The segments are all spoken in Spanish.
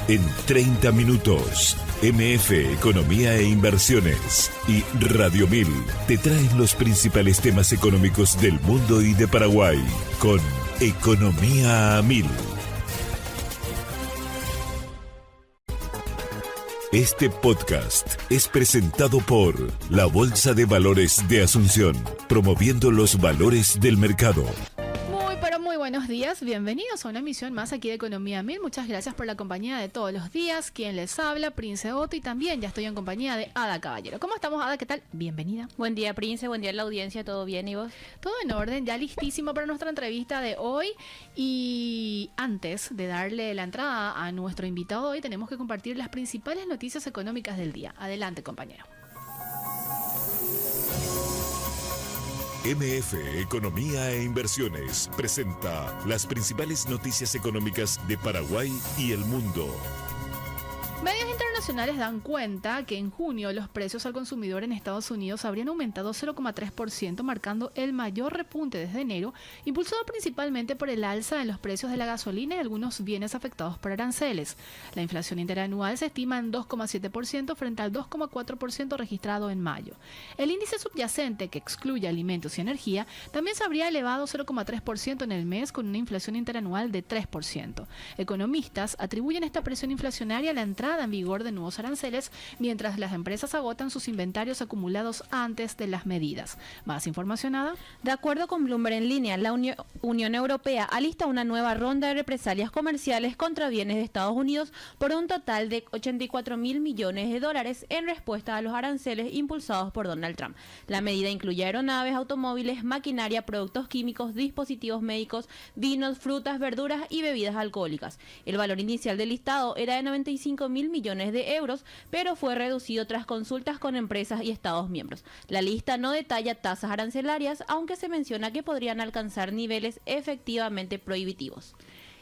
En 30 minutos, MF Economía e Inversiones y Radio 1000 te traen los principales temas económicos del mundo y de Paraguay con Economía a 1000. Este podcast es presentado por la Bolsa de Valores de Asunción, promoviendo los valores del mercado. Buenos días, bienvenidos a una emisión más aquí de Economía 1000. Muchas gracias por la compañía de todos los días. Quien les habla, Prince Otto, y también ya estoy en compañía de Ada Caballero. ¿Cómo estamos, Ada? ¿Qué tal? Bienvenida. Buen día, Prince. Buen día a la audiencia. ¿Todo bien y vos? Todo en orden, ya listísimo para nuestra entrevista de hoy. Y antes de darle la entrada a nuestro invitado hoy, tenemos que compartir las principales noticias económicas del día. Adelante, compañero. MF Economía e Inversiones presenta las principales noticias económicas de Paraguay y el mundo. Medios internacionales dan cuenta que en junio los precios al consumidor en Estados Unidos habrían aumentado 0,3%, marcando el mayor repunte desde enero, impulsado principalmente por el alza en los precios de la gasolina y algunos bienes afectados por aranceles. La inflación interanual se estima en 2,7% frente al 2,4% registrado en mayo. El índice subyacente, que excluye alimentos y energía, también se habría elevado 0,3% en el mes, con una inflación interanual de 3%. Economistas atribuyen esta presión inflacionaria a la entrada en vigor de nuevos aranceles, mientras las empresas agotan sus inventarios acumulados antes de las medidas. Más información, Ada. De acuerdo con Bloomberg en línea, la Unión Europea alista una nueva ronda de represalias comerciales contra bienes de Estados Unidos por un total de 84.000 millones de dólares en respuesta a los aranceles impulsados por Donald Trump. La medida incluye aeronaves, automóviles, maquinaria, productos químicos, dispositivos médicos, vinos, frutas, verduras y bebidas alcohólicas. El valor inicial del listado era de 95.000 millones de euros, pero fue reducido tras consultas con empresas y Estados miembros. La lista no detalla tasas arancelarias, aunque se menciona que podrían alcanzar niveles efectivamente prohibitivos.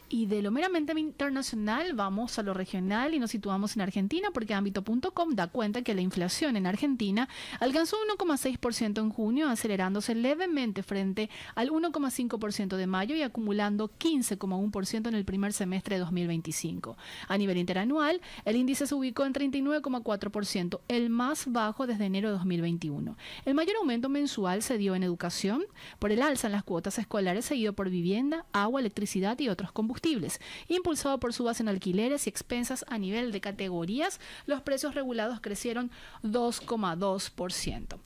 Y de lo meramente internacional vamos a lo regional y nos situamos en Argentina, porque Ámbito.com da cuenta que la inflación en Argentina alcanzó 1,6% en junio, acelerándose levemente frente al 1,5% de mayo y acumulando 15,1% en el primer semestre de 2025. A nivel interanual, el índice se ubicó en 39,4%, el más bajo desde enero de 2021. El mayor aumento mensual se dio en educación, por el alza en las cuotas escolares, seguido por vivienda, agua, electricidad y otros combustibles. Impulsado por subas en alquileres y expensas a nivel de categorías, los precios regulados crecieron 2,2%.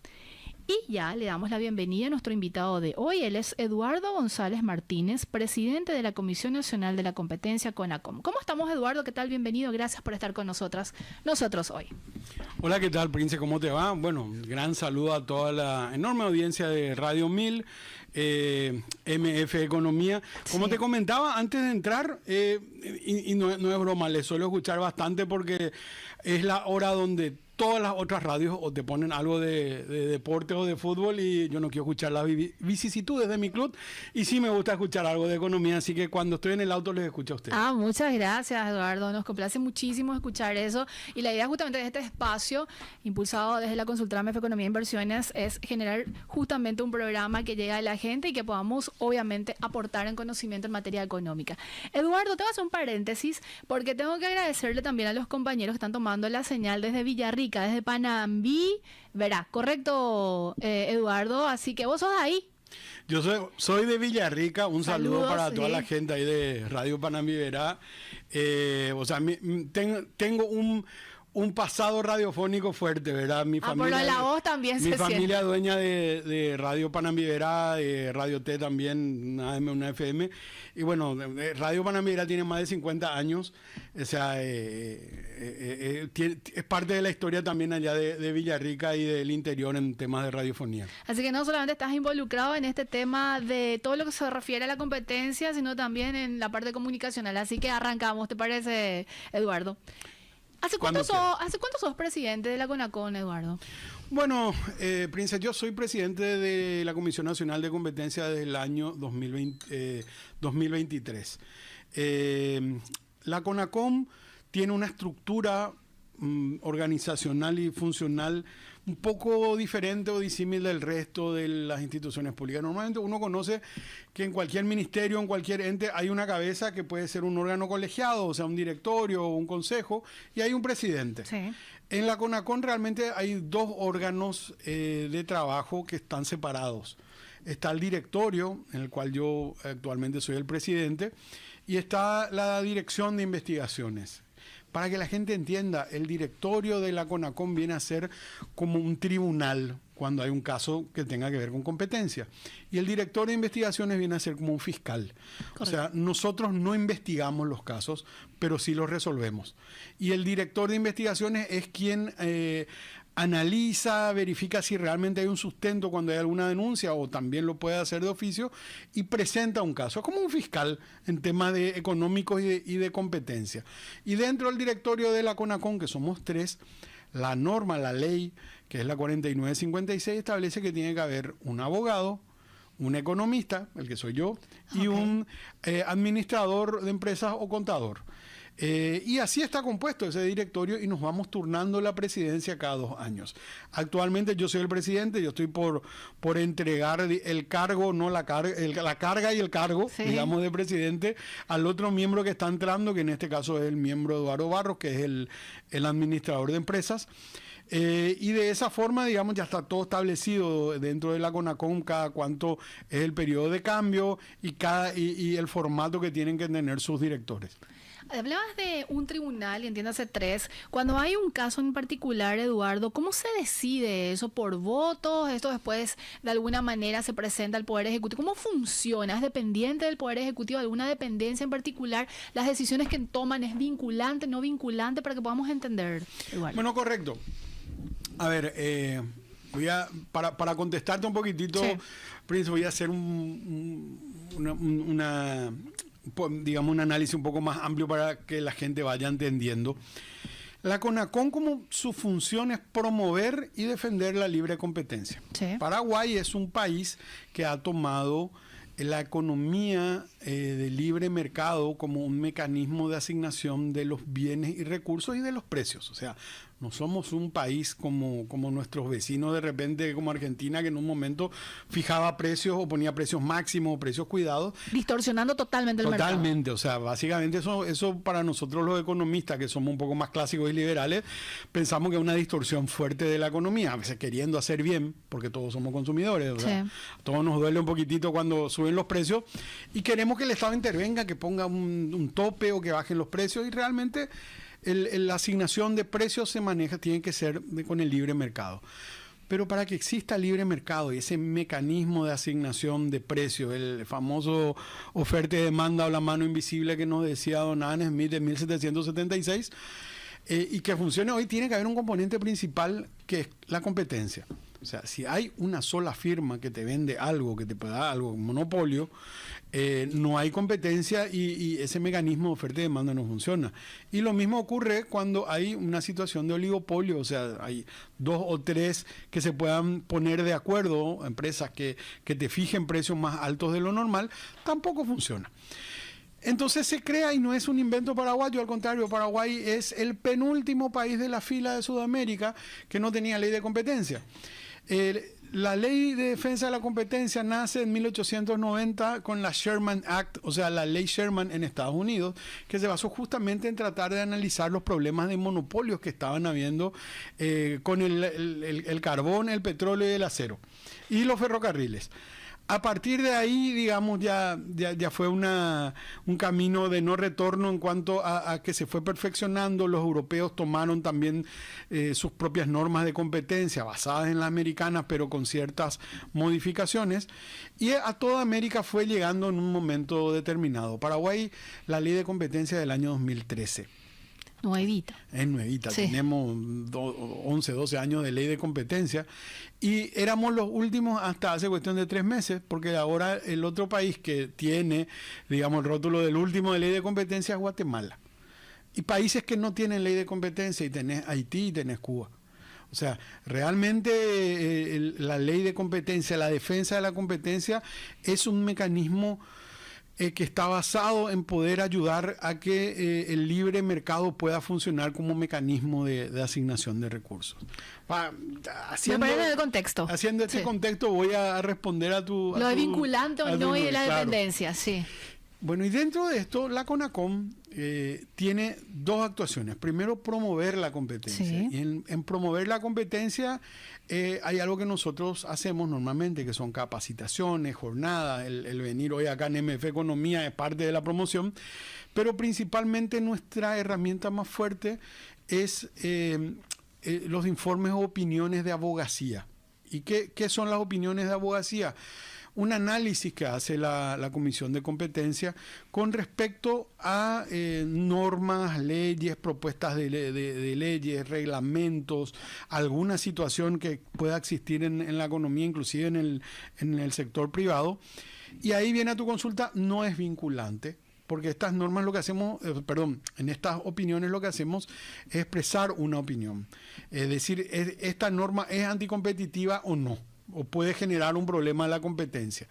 Y ya le damos la bienvenida a nuestro invitado de hoy. Él es Eduardo González Martínez, presidente de la Comisión Nacional de la Competencia, CONACOM. ¿Cómo estamos, Eduardo? ¿Qué tal? Bienvenido. Gracias por estar con nosotros hoy. Hola, ¿qué tal, Prince? ¿Cómo te va? Bueno, gran saludo a toda la enorme audiencia de Radio 1000, MF Economía. Como te comentaba antes de entrar, y no es broma, le suelo escuchar bastante porque es la hora donde todas las otras radios o te ponen algo de deporte o de fútbol, y yo no quiero escuchar las vicisitudes de mi club, y sí me gusta escuchar algo de economía, así que cuando estoy en el auto les escucho a ustedes. Muchas gracias, Eduardo, nos complace muchísimo escuchar eso, y la idea justamente de este espacio, impulsado desde la consultora MF Economía e Inversiones, es generar justamente un programa que llegue a la gente y que podamos obviamente aportar en conocimiento en materia económica. Eduardo, te voy a hacer un paréntesis porque tengo que agradecerle también a los compañeros que están tomando la señal desde Villarrica, desde Panambi, verá, correcto, Eduardo, así que vos sos de ahí. Yo soy de Villarrica, un saludo para toda la sí. gente ahí de Radio Panambi, verá. Tengo un pasado radiofónico fuerte, ¿verdad? Mi familia, por la voz también mi se familia siente. dueña de Radio Panambiverá, de Radio T también, una AM, una FM. Y bueno, Radio Panambiverá tiene más de 50 años. O sea, es parte de la historia también allá de Villarrica y del interior en temas de radiofonía. Así que no solamente estás involucrado en este tema de todo lo que se refiere a la competencia, sino también en la parte comunicacional. Así que arrancamos, ¿te parece, Eduardo? ¿Hace cuánto sos presidente de la CONACOM, Eduardo? Bueno, Prince, yo soy presidente de la Comisión Nacional de Competencia desde el año 2023. La CONACOM tiene una estructura organizacional y funcional un poco diferente o disímil del resto de las instituciones públicas. Normalmente uno conoce que en cualquier ministerio, en cualquier ente, hay una cabeza que puede ser un órgano colegiado, o sea, un directorio o un consejo, y hay un presidente. Sí. En la CONACON realmente hay dos órganos de trabajo que están separados. Está el directorio, en el cual yo actualmente soy el presidente, y está la dirección de investigaciones. Para que la gente entienda, el directorio de la CONACON viene a ser como un tribunal cuando hay un caso que tenga que ver con competencia. Y el director de investigaciones viene a ser como un fiscal. Correcto. O sea, nosotros no investigamos los casos, pero sí los resolvemos. Y el director de investigaciones es quien analiza, verifica si realmente hay un sustento cuando hay alguna denuncia, o también lo puede hacer de oficio, y presenta un caso. Es como un fiscal en temas de económicos y de competencia. Y dentro del directorio de la CONACON, que somos 3, la norma, la ley, que es la 4956, establece que tiene que haber un abogado, un economista, el que soy yo, y un administrador de empresas o contador. Y así está compuesto ese directorio, y nos vamos turnando la presidencia cada 2 años. Actualmente yo soy el presidente, yo estoy por entregar el cargo, no la carga y el cargo, sí, digamos, de presidente al otro miembro que está entrando, que en este caso es el miembro Eduardo Barros, que es el administrador de empresas. Y de esa forma, digamos, ya está todo establecido dentro de la CONACON, cada cuánto es el periodo de cambio y el formato que tienen que tener sus directores. Hablabas de un tribunal, y entiéndase 3. Cuando hay un caso en particular, Eduardo, ¿cómo se decide eso? ¿Por votos? ¿Esto después de alguna manera se presenta al Poder Ejecutivo? ¿Cómo funciona? ¿Es dependiente del Poder Ejecutivo? ¿Alguna dependencia en particular? ¿Las decisiones que toman es vinculante, no vinculante? Para que podamos entender, Eduardo. Bueno, correcto. A ver, para contestarte un poquitito, sí, Prince, voy a hacer un análisis un poco más amplio para que la gente vaya entendiendo. La CONACON, como su función es promover y defender la libre competencia. Sí. Paraguay es un país que ha tomado la economía de libre mercado como un mecanismo de asignación de los bienes y recursos y de los precios. O sea, no somos un país como nuestros vecinos de repente, como Argentina, que en un momento fijaba precios o ponía precios máximos o precios cuidados. Distorsionando totalmente el mercado. Totalmente, o sea, básicamente eso para nosotros los economistas, que somos un poco más clásicos y liberales, pensamos que es una distorsión fuerte de la economía, a veces queriendo hacer bien, porque todos somos consumidores, o sea, a todos nos duele un poquitito cuando suben los precios y queremos que el Estado intervenga, que ponga un tope o que bajen los precios, y realmente la asignación de precios tiene que ser con el libre mercado. Pero para que exista libre mercado y ese mecanismo de asignación de precios, el famoso oferta y demanda o la mano invisible que nos decía don Adam Smith en 1776, y que funcione hoy, tiene que haber un componente principal que es la competencia. O sea, si hay una sola firma que te vende algo, que te puede dar algo, un monopolio, no hay competencia y ese mecanismo de oferta y demanda no funciona. Y lo mismo ocurre cuando hay una situación de oligopolio, o sea, hay 2 o 3 que se puedan poner de acuerdo, empresas que te fijen precios más altos de lo normal, tampoco funciona. Entonces se crea, y no es un invento paraguayo, al contrario, Paraguay es el penúltimo país de la fila de Sudamérica que no tenía ley de competencia. La ley de defensa de la competencia nace en 1890 con la Sherman Act, o sea, la ley Sherman en Estados Unidos, que se basó justamente en tratar de analizar los problemas de monopolios que estaban habiendo con el carbón, el petróleo y el acero, y los ferrocarriles. A partir de ahí, digamos, ya fue un camino de no retorno en cuanto a que se fue perfeccionando. Los europeos tomaron también sus propias normas de competencia basadas en las americanas, pero con ciertas modificaciones. Y a toda América fue llegando en un momento determinado. Paraguay, la ley de competencia del año 2013. Nuevita. Es nuevita, sí. Tenemos 11, 12 años de ley de competencia y éramos los últimos hasta hace cuestión de 3 meses, porque ahora el otro país que tiene, digamos, el rótulo del último de ley de competencia es Guatemala. Y países que no tienen ley de competencia, y tenés Haití y tenés Cuba. O sea, realmente la ley de competencia, la defensa de la competencia es un mecanismo que está basado en poder ayudar a que el libre mercado pueda funcionar como mecanismo de asignación de recursos. Me parece en el contexto. Haciendo este contexto voy a responder a tu... Lo de vinculante o no y de la dependencia, sí. Bueno, y dentro de esto, la CONACOM tiene dos actuaciones. Primero, promover la competencia. Sí. Y en promover la competencia hay algo que nosotros hacemos normalmente, que son capacitaciones, jornadas, el venir hoy acá en MF Economía es parte de la promoción, pero principalmente nuestra herramienta más fuerte es los informes o opiniones de abogacía. ¿Y qué son las opiniones de abogacía? Un análisis que hace la Comisión de Competencia con respecto a normas, leyes, propuestas de leyes, reglamentos, alguna situación que pueda existir en la economía, inclusive en el sector privado. Y ahí viene a tu consulta, no es vinculante, porque estas normas lo que hacemos, en estas opiniones lo que hacemos es expresar una opinión. Es decir, esta norma es anticompetitiva o no, o puede generar un problema a la competencia.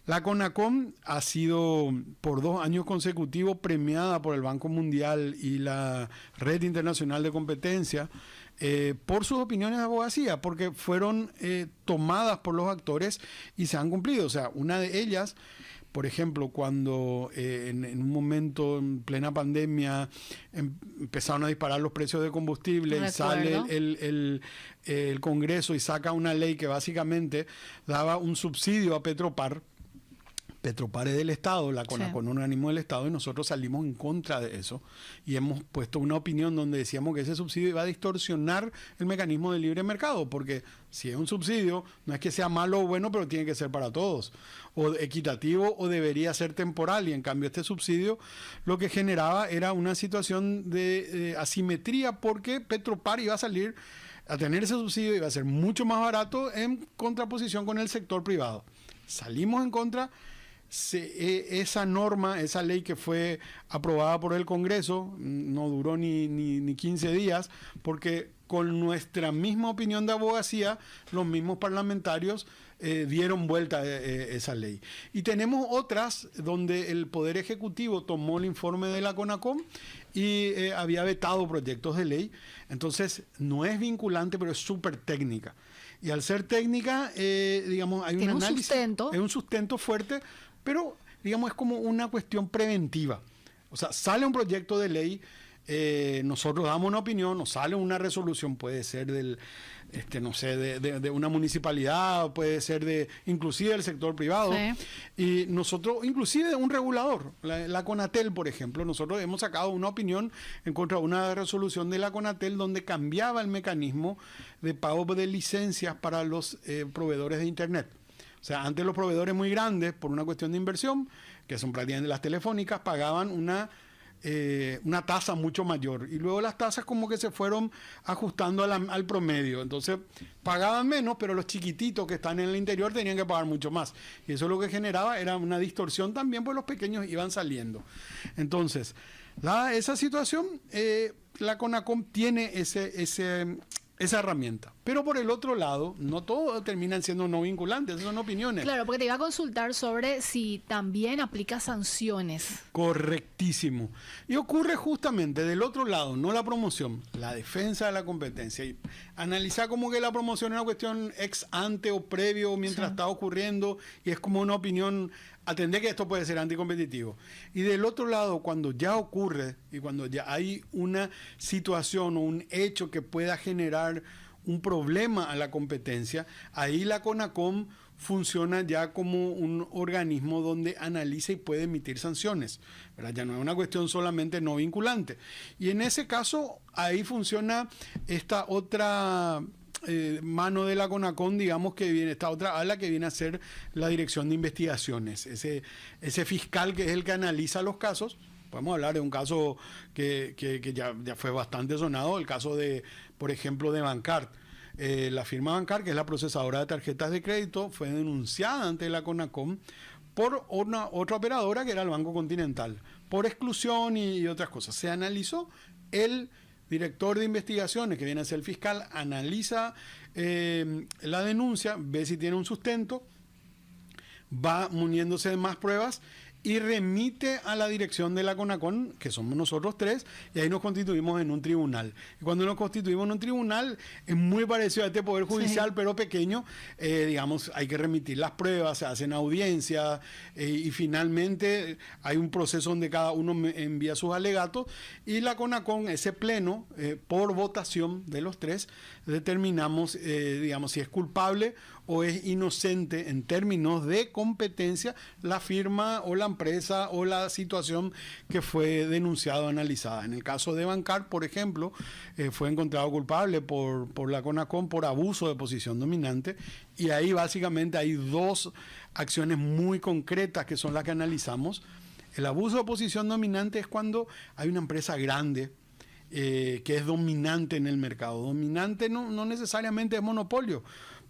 La CONACOM ha sido por 2 años consecutivos premiada por el Banco Mundial y la Red Internacional de Competencia por sus opiniones de abogacía, porque fueron tomadas por los actores y se han cumplido. O sea, una de ellas, por ejemplo, cuando en un momento en plena pandemia empezaron a disparar los precios de combustible y sale el Congreso y saca una ley que básicamente daba un subsidio a Petropar. Petropar es del Estado, la CONACOM es un organismo del Estado, y nosotros salimos en contra de eso y hemos puesto una opinión donde decíamos que ese subsidio iba a distorsionar el mecanismo del libre mercado, porque si es un subsidio, no es que sea malo o bueno, pero tiene que ser para todos, o equitativo, o debería ser temporal, y en cambio este subsidio lo que generaba era una situación de asimetría, porque Petropar iba a salir a tener ese subsidio, iba a ser mucho más barato en contraposición con el sector privado. Salimos en contra. Esa norma, esa ley que fue aprobada por el Congreso, no duró ni 15 días, porque con nuestra misma opinión de abogacía, los mismos parlamentarios dieron vuelta a esa ley. Y tenemos otras donde el Poder Ejecutivo tomó el informe de la CONACOM y había vetado proyectos de ley. Entonces, no es vinculante, pero es súper técnica. Y al ser técnica, digamos, hay un análisis, sustento. Es un sustento fuerte, pero, digamos, es como una cuestión preventiva. O sea, sale un proyecto de ley, nosotros damos una opinión, nos sale una resolución, puede ser del, no sé, de una municipalidad, puede ser inclusive del sector privado, y nosotros, inclusive de un regulador, la CONATEL, por ejemplo, nosotros hemos sacado una opinión en contra de una resolución de la CONATEL donde cambiaba el mecanismo de pago de licencias para los proveedores de Internet. O sea, antes los proveedores muy grandes, por una cuestión de inversión, que son prácticamente las telefónicas, pagaban una tasa mucho mayor. Y luego las tasas como que se fueron ajustando al promedio. Entonces, pagaban menos, pero los chiquititos que están en el interior tenían que pagar mucho más. Y eso lo que generaba era una distorsión también, pues los pequeños iban saliendo. Entonces, dada esa situación, la CONACOM tiene esa herramienta. Pero por el otro lado, no todos terminan siendo no vinculantes, son opiniones. Claro, porque te iba a consultar sobre si también aplica sanciones. Correctísimo. Y ocurre justamente del otro lado, no la promoción, la defensa de la competencia. Y analizar como que la promoción es una cuestión ex ante o previo mientras está ocurriendo, y es como una opinión, atender que esto puede ser anticompetitivo. Y del otro lado, cuando ya ocurre y cuando ya hay una situación o un hecho que pueda generar un problema a la competencia, ahí la CONACOM funciona ya como un organismo donde analiza y puede emitir sanciones, ¿verdad? Ya no es una cuestión solamente no vinculante. Y en ese caso, ahí funciona esta otra mano de la CONACOM, digamos, que viene, esta otra ala que viene a ser la Dirección de Investigaciones, ese fiscal que es el que analiza los casos. Podemos hablar de un caso que ya fue bastante sonado, el caso de, por ejemplo, de Bancard. La firma Bancard, que es la procesadora de tarjetas de crédito, fue denunciada ante la CONACOM por otra operadora que era el Banco Continental, por exclusión y otras cosas. Se analizó, el director de investigaciones, que viene a ser el fiscal, analiza la denuncia, ve si tiene un sustento, va muniéndose de más pruebas y remite a la dirección de la CONACON, que somos nosotros tres, y ahí nos constituimos en un tribunal. Y cuando nos constituimos en un tribunal, es muy parecido a este Poder Judicial, sí, pero pequeño. Digamos, hay que remitir las pruebas, se hacen audiencias, y finalmente hay un proceso donde cada uno envía sus alegatos, y la CONACON, ese pleno, por votación de los tres, determinamos, digamos, si es culpable o es inocente en términos de competencia la firma o la empresa o la situación que fue denunciada o analizada. En el caso de Bancar, por ejemplo, fue encontrado culpable por la CONACON por abuso de posición dominante, y ahí básicamente hay dos acciones muy concretas que son las que analizamos. El abuso de posición dominante es cuando hay una empresa grande que es dominante en el mercado. Dominante no necesariamente es monopolio.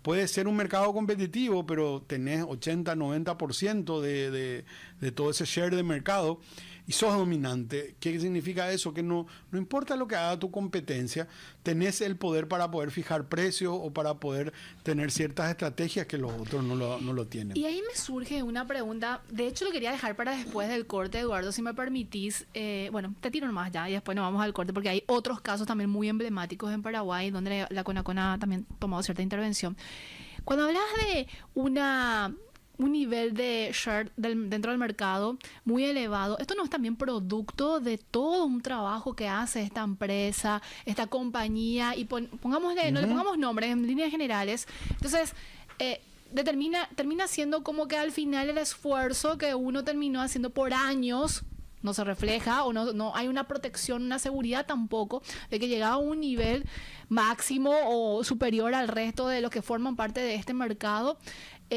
Puede ser un mercado competitivo, pero tenés 80-90% de todo ese share de mercado y sos dominante. ¿Qué significa eso? Que no importa lo que haga tu competencia, tenés el poder para poder fijar precios o para poder tener ciertas estrategias que los otros no lo tienen. Y ahí me surge una pregunta, de hecho lo quería dejar para después del corte, Eduardo, si me permitís. Bueno, te tiro nomás ya y después nos vamos al corte, porque hay otros casos también muy emblemáticos en Paraguay donde la CONACON ha también tomado cierta intervención. Cuando hablas de un nivel de share dentro del mercado muy elevado, ¿esto no es también producto de todo un trabajo que hace esta empresa, esta compañía? Y pongámosle, no le pongamos nombres, en líneas generales. Entonces, termina siendo como que al final el esfuerzo que uno terminó haciendo por años no se refleja, o no hay una protección, una seguridad tampoco de que llegaba a un nivel máximo o superior al resto de los que forman parte de este mercado.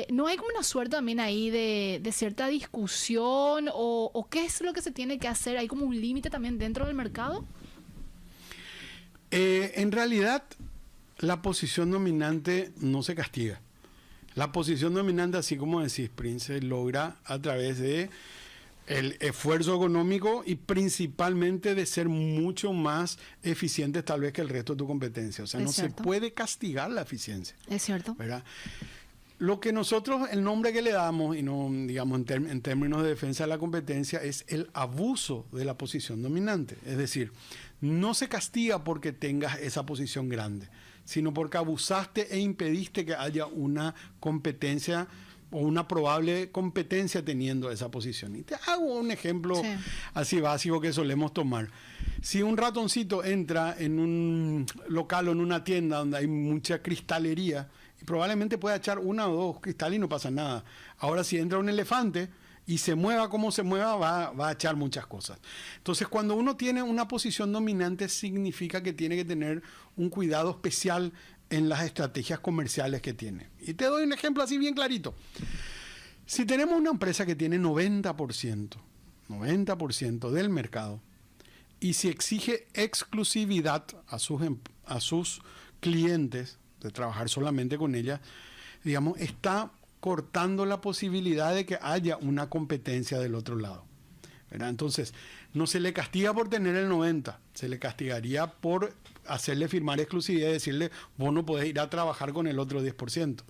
¿No hay como una suerte también ahí de cierta discusión o qué es lo que se tiene que hacer? ¿Hay como un límite también dentro del mercado? En realidad, la posición dominante no se castiga. La posición dominante, así como decís, Prince, logra a través de el esfuerzo económico y principalmente de ser mucho más eficientes tal vez que el resto de tu competencia. O sea, no se puede castigar la eficiencia. Es cierto. ¿Verdad? Lo que nosotros, el nombre que le damos, y no digamos en términos de defensa de la competencia, es el abuso de la posición dominante. Es decir, no se castiga porque tengas esa posición grande, sino porque abusaste e impediste que haya una competencia o una probable competencia teniendo esa posición. Y te hago un ejemplo así básico que solemos tomar. Si un ratoncito entra en un local o en una tienda donde hay mucha cristalería, y probablemente pueda echar una o dos cristales y no pasa nada. Ahora, si entra un elefante y se mueva como se mueva, va a echar muchas cosas. Entonces, cuando uno tiene una posición dominante, significa que tiene que tener un cuidado especial en las estrategias comerciales que tiene. Y te doy un ejemplo así bien clarito. Si tenemos una empresa que tiene 90% del mercado, y si exige exclusividad a sus clientes, de trabajar solamente con ella, digamos, está cortando la posibilidad de que haya una competencia del otro lado, ¿verdad? Entonces, no se le castiga por tener el 90%, se le castigaría por hacerle firmar exclusividad y decirle, vos no podés ir a trabajar con el otro 10%.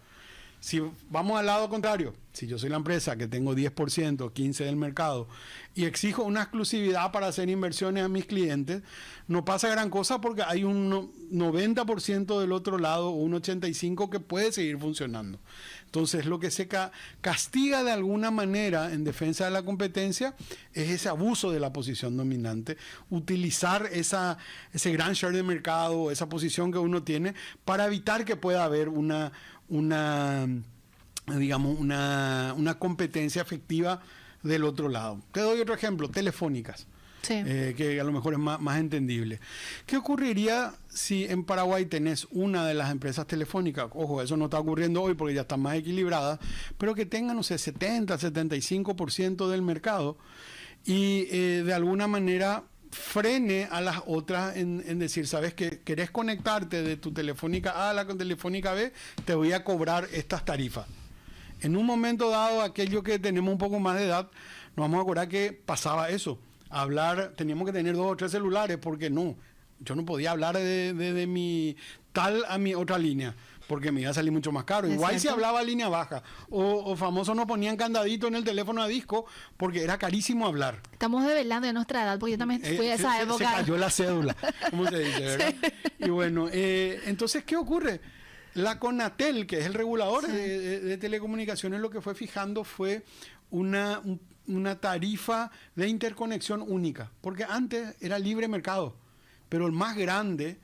Si vamos al lado contrario, si yo soy la empresa que tengo 10%, 15% del mercado y exijo una exclusividad para hacer inversiones a mis clientes, no pasa gran cosa porque hay un 90% del otro lado o un 85% que puede seguir funcionando. Entonces, lo que se castiga de alguna manera en defensa de la competencia es ese abuso de la posición dominante, utilizar ese gran share de mercado, esa posición que uno tiene para evitar que pueda haber una competencia efectiva del otro lado. Te doy otro ejemplo, telefónicas, que a lo mejor es más entendible. ¿Qué ocurriría si en Paraguay tenés una de las empresas telefónicas? Ojo, eso no está ocurriendo hoy porque ya están más equilibradas, pero que tengan, no sé, 70-75% del mercado y de alguna manera frene a las otras en decir, ¿sabes qué? ¿Querés conectarte de tu telefónica A a la telefónica B? Te voy a cobrar estas tarifas. En un momento dado, aquello que tenemos un poco más de edad, nos vamos a acordar que pasaba eso. Teníamos que tener 2 o 3 celulares porque yo no podía hablar de mi tal a mi otra línea. porque me iba a salir mucho más caro. Igual si hablaba línea baja, o famosos no ponían candadito en el teléfono a disco, porque era carísimo hablar. Estamos develando de nuestra edad, porque yo también fui a esa época. Se cayó la cédula, ¿cómo se dice, verdad? Sí. Y bueno, entonces, ¿qué ocurre? La Conatel, que es el regulador de telecomunicaciones, lo que fue fijando fue una tarifa de interconexión única, porque antes era libre mercado, pero el más grande,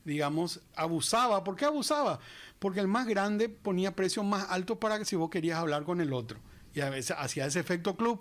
digamos, abusaba. ¿Por qué abusaba? Porque el más grande ponía precios más altos para que si vos querías hablar con el otro, y a veces hacía ese efecto club.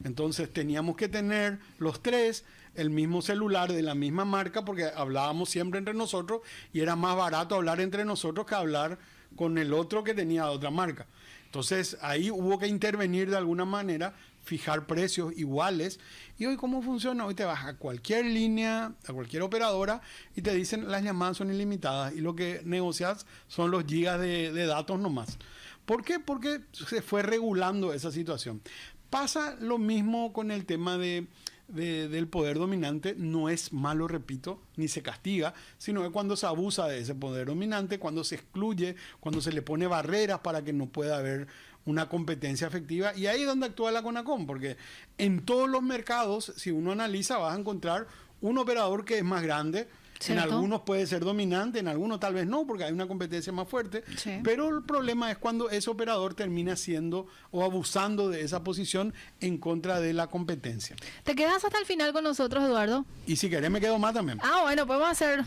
Entonces teníamos que tener los tres el mismo celular de la misma marca, porque hablábamos siempre entre nosotros y era más barato hablar entre nosotros que hablar con el otro que tenía otra marca. Entonces ahí hubo que intervenir de alguna manera, fijar precios iguales. Y hoy, ¿cómo funciona? Hoy te vas a cualquier línea, a cualquier operadora, y te dicen las llamadas son ilimitadas y lo que negocias son los gigas de datos nomás. ¿Por qué? Porque se fue regulando esa situación. Pasa lo mismo con el tema del poder dominante. No es malo, repito, ni se castiga, sino que cuando se abusa de ese poder dominante, cuando se excluye, cuando se le pone barreras para que no pueda haber una competencia efectiva. Y ahí es donde actúa la CONACOM, porque en todos los mercados, si uno analiza, vas a encontrar un operador que es más grande. ¿Cierto? En algunos puede ser dominante, en algunos tal vez no, porque hay una competencia más fuerte. Sí. Pero el problema es cuando ese operador termina siendo o abusando de esa posición en contra de la competencia. ¿Te quedas hasta el final con nosotros, Eduardo? Y si querés me quedo más también. Bueno, podemos hacer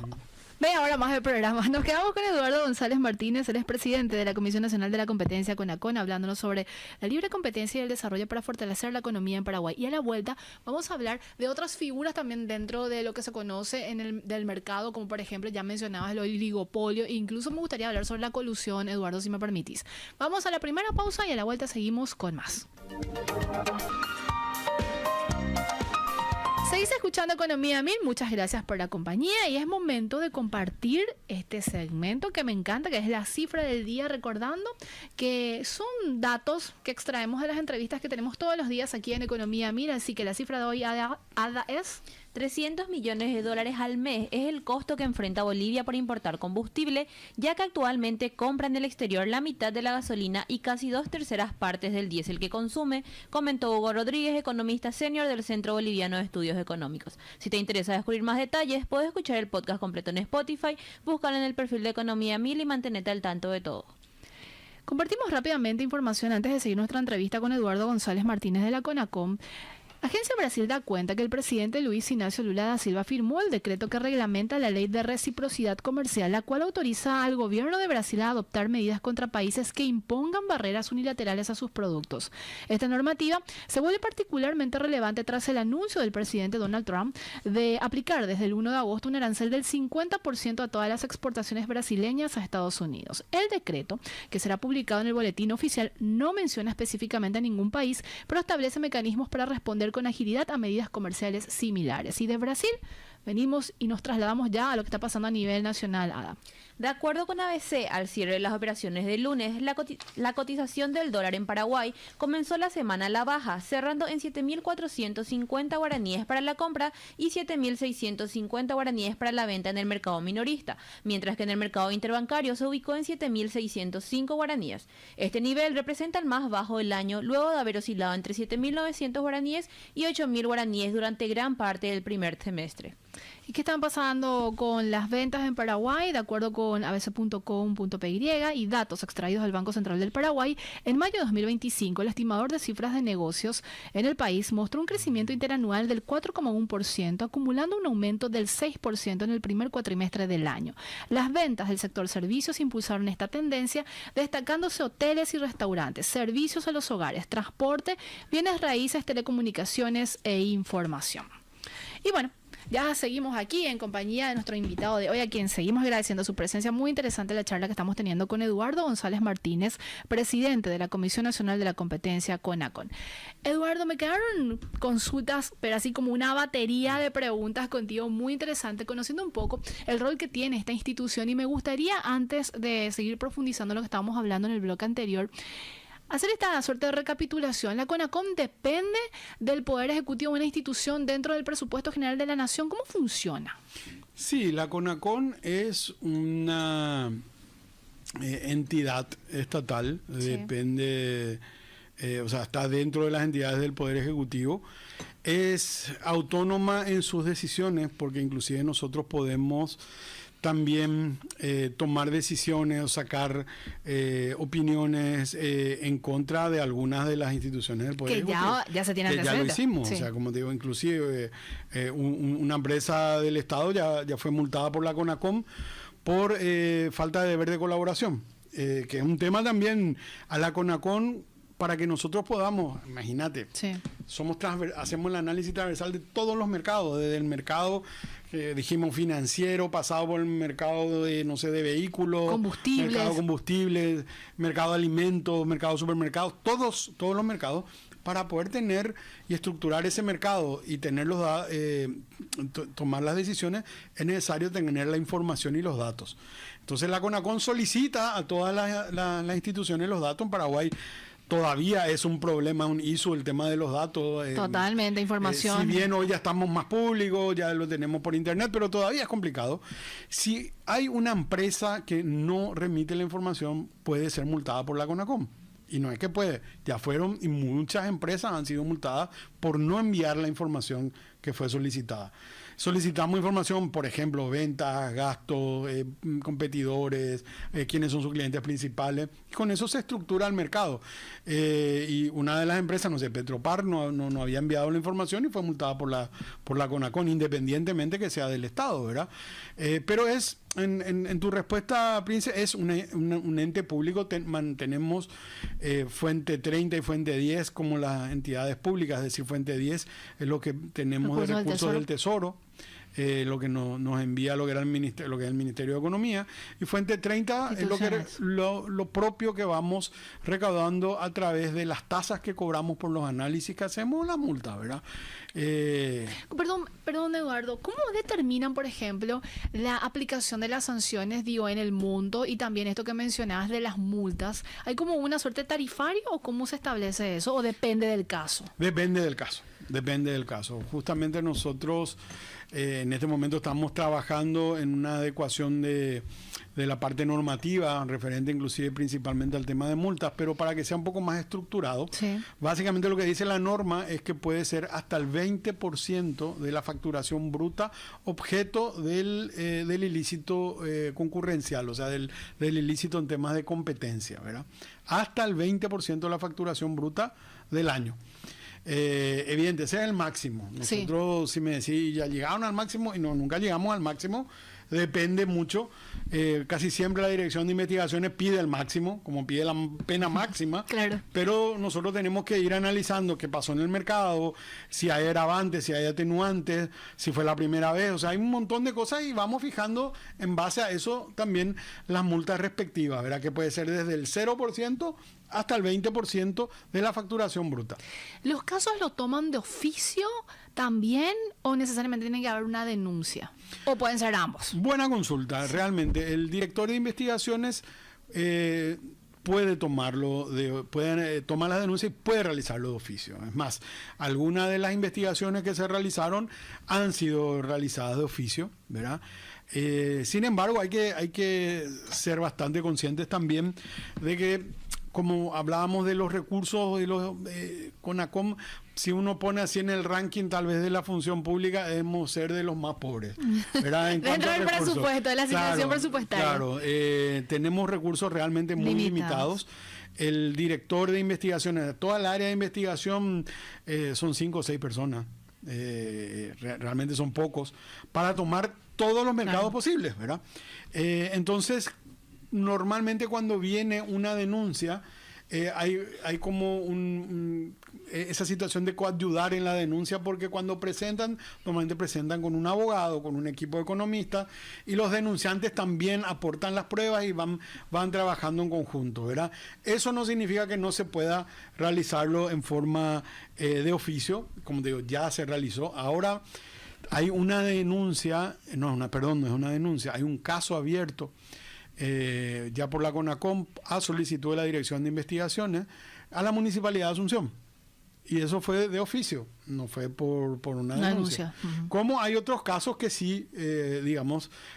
media hora más de programa. Nos quedamos con Eduardo González Martínez, él es presidente de la Comisión Nacional de la Competencia, CONACON, hablándonos sobre la libre competencia y el desarrollo para fortalecer la economía en Paraguay. Y a la vuelta vamos a hablar de otras figuras también dentro de lo que se conoce del mercado, como por ejemplo, ya mencionabas el oligopolio, e incluso me gustaría hablar sobre la colusión, Eduardo, si me permitís. Vamos a la primera pausa y a la vuelta seguimos con más. Seguís escuchando Economía 1000, muchas gracias por la compañía y es momento de compartir este segmento que me encanta, que es la cifra del día, recordando que son datos que extraemos de las entrevistas que tenemos todos los días aquí en Economía 1000, así que la cifra de hoy, Ada, es... 300 millones de dólares al mes es el costo que enfrenta Bolivia por importar combustible, ya que actualmente compra en el exterior la mitad de la gasolina y casi 2/3 partes del diésel que consume, comentó Hugo Rodríguez, economista senior del Centro Boliviano de Estudios Económicos. Si te interesa descubrir más detalles, puedes escuchar el podcast completo en Spotify, búscalo en el perfil de Economía 1000 y mantenete al tanto de todo. Compartimos rápidamente información antes de seguir nuestra entrevista con Eduardo González Martínez de la CONACOM. Agencia Brasil da cuenta que el presidente Luis Ignacio Lula da Silva firmó el decreto que reglamenta la ley de reciprocidad comercial, la cual autoriza al gobierno de Brasil a adoptar medidas contra países que impongan barreras unilaterales a sus productos. Esta normativa se vuelve particularmente relevante tras el anuncio del presidente Donald Trump de aplicar desde el 1 de agosto un arancel del 50% a todas las exportaciones brasileñas a Estados Unidos. El decreto, que será publicado en el boletín oficial, no menciona específicamente a ningún país, pero establece mecanismos para responder con agilidad a medidas comerciales similares. Y de Brasil venimos y nos trasladamos ya a lo que está pasando a nivel nacional, Ada. De acuerdo con ABC, al cierre de las operaciones de lunes, la cotización del dólar en Paraguay comenzó la semana a la baja, cerrando en 7.450 guaraníes para la compra y 7.650 guaraníes para la venta en el mercado minorista, mientras que en el mercado interbancario se ubicó en 7.605 guaraníes. Este nivel representa el más bajo del año, luego de haber oscilado entre 7.900 guaraníes y 8.000 guaraníes durante gran parte del primer semestre. ¿Y qué están pasando con las ventas en Paraguay? De acuerdo con abc.com.py y datos extraídos del Banco Central del Paraguay, en mayo de 2025 el estimador de cifras de negocios en el país mostró un crecimiento interanual del 4,1%, acumulando un aumento del 6% en el primer cuatrimestre del año. Las ventas del sector servicios impulsaron esta tendencia, destacándose hoteles y restaurantes, servicios a los hogares, transporte, bienes raíces, telecomunicaciones e información. Y bueno, ya seguimos aquí en compañía de nuestro invitado de hoy, a quien seguimos agradeciendo su presencia. Muy interesante la charla que estamos teniendo con Eduardo González Martínez, presidente de la Comisión Nacional de la Competencia, CONACON. Eduardo, me quedaron consultas, pero así como una batería de preguntas contigo, muy interesante, conociendo un poco el rol que tiene esta institución. Y me gustaría, antes de seguir profundizando en lo que estábamos hablando en el bloque anterior, hacer esta suerte de recapitulación. La CONACOM depende del Poder Ejecutivo de una institución dentro del presupuesto general de la Nación. ¿Cómo funciona? Sí, la CONACOM es una entidad estatal, Sí. depende, o sea, está dentro de las entidades del Poder Ejecutivo. Es autónoma en sus decisiones, porque inclusive nosotros podemos también tomar decisiones o sacar opiniones en contra de algunas de las instituciones del Poder Que Ejecutivo. ya se tiene Que ya lo antecedentes. hicimos, Sí. o sea, como te digo, inclusive una empresa del Estado ya fue multada por la CONACOM por falta de deber de colaboración, que es un tema también a la CONACOM para que nosotros podamos, imagínate, Sí. hacemos el análisis transversal de todos los mercados, desde el mercado, dijimos financiero, pasado por el mercado de, no sé, de vehículos, Combustibles. mercado de combustibles, mercado de alimentos, mercado de supermercados, todos los mercados, para poder tener y estructurar ese mercado y tener tomar las decisiones, es necesario tener la información y los datos. Entonces la CONACOM solicita a todas las instituciones los datos. En Paraguay todavía es un problema, un issue, el tema de los datos. Totalmente, información. Si bien hoy ya estamos más públicos, ya lo tenemos por internet, pero todavía es complicado. Si hay una empresa que no remite la información, puede ser multada por la CONACOM. Y no es que puede, ya fueron, y muchas empresas han sido multadas por no enviar la información que fue solicitada. Solicitamos información, por ejemplo, ventas, gastos, competidores, quiénes son sus clientes principales, y con eso se estructura el mercado. Y una de las empresas, no sé, Petropar, no había enviado la información y fue multada por la CONACOM, independientemente que sea del Estado, ¿verdad? Pero es, en tu respuesta, Prince, es un ente público. Mantenemos Fuente 30 y Fuente 10 como las entidades públicas, es decir, Fuente 10 es lo que tenemos de recursos del Tesoro. Lo que nos envía lo que es el Ministerio de Economía, y Fuente 30 es lo propio que vamos recaudando a través de las tasas que cobramos por los análisis que hacemos, la multa, ¿verdad? Perdón, Eduardo, ¿cómo determinan, por ejemplo, la aplicación de las sanciones, digo, en el mundo, y también esto que mencionabas de las multas? ¿Hay como una suerte tarifaria o cómo se establece eso, o depende del caso? Depende del caso. Justamente nosotros en este momento estamos trabajando en una adecuación de la parte normativa, referente inclusive principalmente al tema de multas, pero para que sea un poco más estructurado. Sí. Básicamente lo que dice la norma es que puede ser hasta el 20% de la facturación bruta objeto del ilícito concurrencial, o sea, del ilícito en temas de competencia, ¿verdad? Hasta el 20% de la facturación bruta del año. Evidente, ese es el máximo. Nosotros, si me decís, ya llegaron al máximo, y nunca llegamos al máximo, depende mucho. Casi siempre la Dirección de Investigaciones pide el máximo, como pide la pena máxima. Claro. Pero nosotros tenemos que ir analizando qué pasó en el mercado, si hay agravantes, si hay atenuantes, si fue la primera vez. O sea, hay un montón de cosas y vamos fijando en base a eso también las multas respectivas, ¿verdad? Que puede ser desde el 0% hasta el 20% de la facturación bruta. ¿Los casos lo toman de oficio también o necesariamente tiene que haber una denuncia? ¿O pueden ser ambos? Buena consulta. Realmente el director de investigaciones puede tomarlo, puede tomar la denuncia y puede realizarlo de oficio. Es más, algunas de las investigaciones que se realizaron han sido realizadas de oficio, ¿verdad? Sin embargo, hay que ser bastante conscientes también de que, como hablábamos de los recursos de los CONACOM, si uno pone así en el ranking tal vez de la función pública, debemos ser de los más pobres, ¿verdad? Dentro del presupuesto, de la asignación presupuestaria. Claro, tenemos recursos realmente muy limitados. El director de investigaciones, toda la área de investigación son 5 o 6 personas. Realmente son pocos para tomar todos los mercados posibles, ¿verdad? Entonces, normalmente cuando viene una denuncia, hay como esa situación de coadyudar en la denuncia, porque cuando normalmente presentan con un abogado, con un equipo de economistas, y los denunciantes también aportan las pruebas y van trabajando en conjunto, ¿verdad? Eso no significa que no se pueda realizarlo en forma de oficio, como digo, ya se realizó. Ahora hay una denuncia, no es una denuncia, hay un caso abierto ya por la CONACOM a solicitud de la Dirección de Investigaciones a la Municipalidad de Asunción. Y eso fue de oficio, no fue por una denuncia. Uh-huh. Como hay otros casos que sí,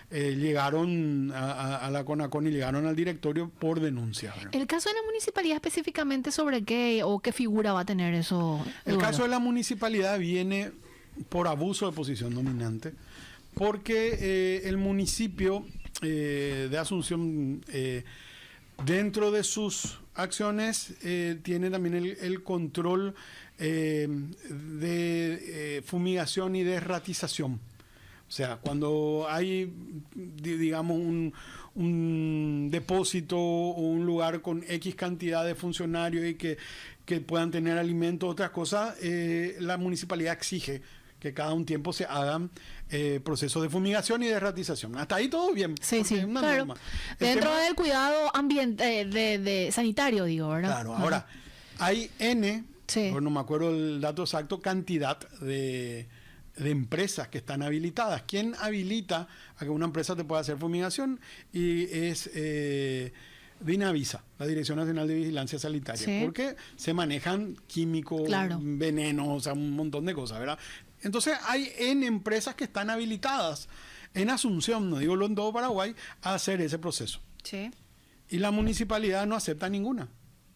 llegaron a la CONACON y llegaron al directorio por denuncia, ¿verdad? ¿El caso de la municipalidad específicamente sobre qué o qué figura va a tener eso, Eduardo? El caso de la municipalidad viene por abuso de posición dominante, porque el municipio de Asunción, dentro de sus acciones, tiene también el control de fumigación y de ratización. O sea, cuando hay, digamos, un depósito o un lugar con X cantidad de funcionarios y que puedan tener alimentos, otras cosas, la municipalidad exige que cada un tiempo se hagan procesos de fumigación y de ratización. Hasta ahí todo bien. Sí, sí, claro. Norma. Dentro del cuidado ambiental, de sanitario, digo, ¿verdad? Claro, ahora, hay N, sí, no me acuerdo el dato exacto, cantidad de empresas que están habilitadas. ¿Quién habilita a que una empresa te pueda hacer fumigación? Y es DINAVISA, la Dirección Nacional de Vigilancia Sanitaria, sí, porque se manejan químicos, claro, venenos, o sea, un montón de cosas, ¿verdad? Entonces hay en empresas que están habilitadas en Asunción, no digo en todo Paraguay, a hacer ese proceso. sí. Y la municipalidad no acepta ninguna,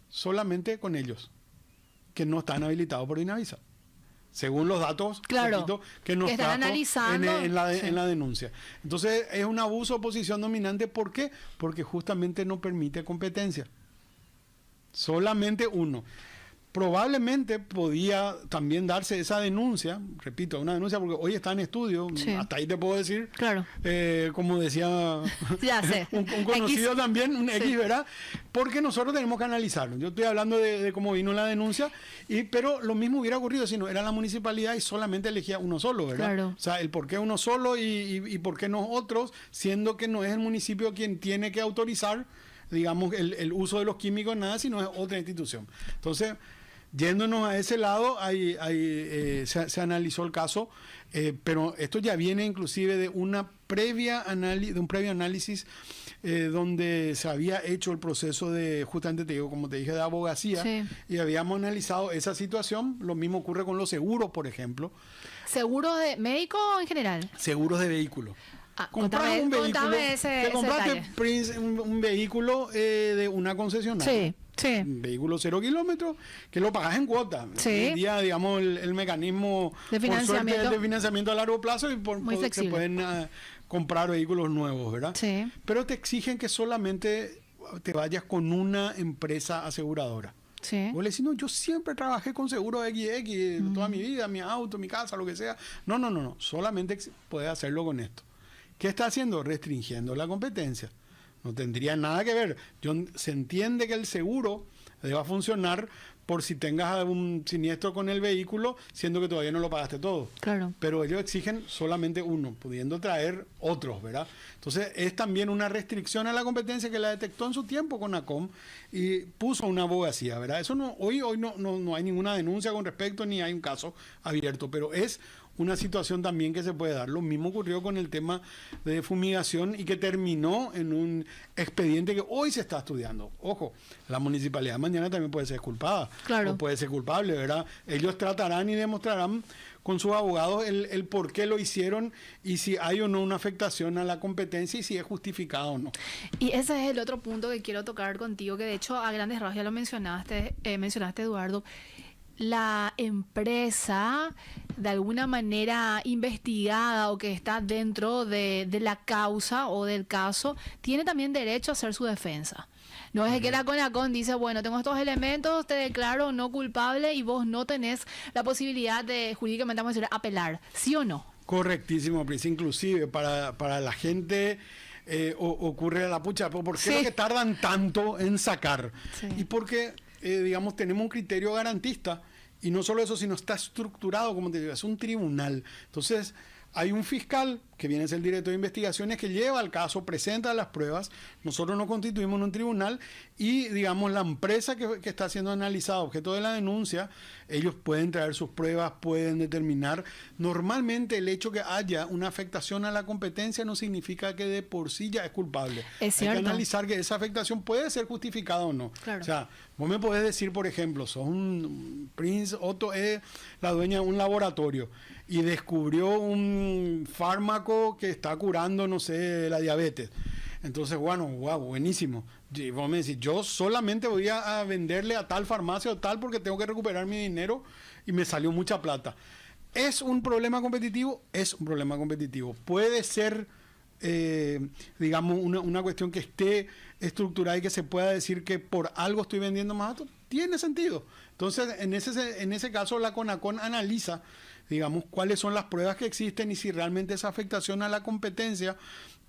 solamente con ellos, que no están habilitados por DINAVISA, según los datos, claro, repito, que nos están trajo analizando en la denuncia. Entonces es un abuso de posición dominante. ¿Por qué? Porque justamente no permite competencia. Solamente uno. Probablemente podía también darse esa denuncia, repito, una denuncia porque hoy está en estudio, sí, hasta ahí te puedo decir, claro, como decía ya sé, un conocido X, también, un X, sí, ¿verdad? Porque nosotros tenemos que analizarlo. Yo estoy hablando de cómo vino la denuncia, pero lo mismo hubiera ocurrido si no era la municipalidad y solamente elegía uno solo, ¿verdad? claro. O sea, el por qué uno solo y por qué no otros, siendo que no es el municipio quien tiene que autorizar, digamos, el uso de los químicos, nada, sino es otra institución. Entonces, yéndonos a ese lado, se analizó el caso, pero esto ya viene inclusive de un previo análisis donde se había hecho el proceso de, justamente te digo, como te dije, de abogacía, sí, y habíamos analizado esa situación. Lo mismo ocurre con los seguros, por ejemplo. ¿Seguro de médico o en general? Seguros de vehículos. Contame un vehículo, ese compraste, detalle. Prince, un vehículo de una concesionaria. Sí, sí. Un vehículo 0 kilómetros que lo pagas en cuota. Sí. Hoy en día, digamos, el mecanismo De financiamiento. por suerte, de financiamiento a largo plazo y Muy se flexible. pueden comprar vehículos nuevos, ¿verdad? Sí. Pero te exigen que solamente te vayas con una empresa aseguradora. Sí. Vos le decís, no, yo siempre trabajé con seguro XX toda mi vida, mi auto, mi casa, lo que sea. No. Solamente puedes hacerlo con esto. ¿Qué está haciendo? Restringiendo la competencia. No tendría nada que ver. Se entiende que el seguro deba funcionar por si tengas algún siniestro con el vehículo, siendo que todavía no lo pagaste todo. Claro. Pero ellos exigen solamente uno, pudiendo traer otros, ¿verdad? Entonces es también una restricción a la competencia que la detectó en su tiempo con ACOM y puso una abogacía, ¿verdad? Eso hoy no hay ninguna denuncia con respecto ni hay un caso abierto, pero es una situación también que se puede dar. Lo mismo ocurrió con el tema de fumigación y que terminó en un expediente que hoy se está estudiando. Ojo, la municipalidad mañana también puede ser culpada, claro, o puede ser culpable, ¿verdad? Ellos tratarán y demostrarán con sus abogados el por qué lo hicieron y si hay o no una afectación a la competencia y si es justificado o no. Y ese es el otro punto que quiero tocar contigo, que de hecho a grandes rasgos ya lo mencionaste, Eduardo. La empresa de alguna manera investigada o que está dentro de la causa o del caso tiene también derecho a hacer su defensa. No es que la CONACON dice, bueno, tengo estos elementos, te declaro no culpable y vos no tenés la posibilidad de, jurídicamente vamos a decir, apelar, ¿sí o no? Correctísimo, Pris. Inclusive para la gente ocurre la pucha, ¿por qué es lo que tardan tanto en sacar? Sí. Y porque digamos, tenemos un criterio garantista y no solo eso, sino está estructurado, como te digo, es un tribunal. Entonces, hay un fiscal, que viene a ser el director de investigaciones, que lleva el caso, presenta las pruebas, nosotros nos constituimos en un tribunal y, digamos, la empresa que está siendo analizada, objeto de la denuncia, ellos pueden traer sus pruebas, pueden determinar. Normalmente el hecho que haya una afectación a la competencia no significa que de por sí ya es culpable. Es cierto. Hay que analizar que esa afectación puede ser justificada o no. Claro. O sea, vos me podés decir, por ejemplo, sos un Prince Otto es la dueña de un laboratorio y descubrió un fármaco que está curando, no sé, la diabetes. Entonces, bueno, wow, buenísimo. Y vos me decís, yo solamente voy a venderle a tal farmacia o tal porque tengo que recuperar mi dinero y me salió mucha plata. ¿Es un problema competitivo? Es un problema competitivo. Puede ser, digamos, una cuestión que esté estructurada y que se pueda decir que por algo estoy vendiendo más alto. Tiene sentido. Entonces, en ese caso, la CONACON analiza, digamos, cuáles son las pruebas que existen y si realmente esa afectación a la competencia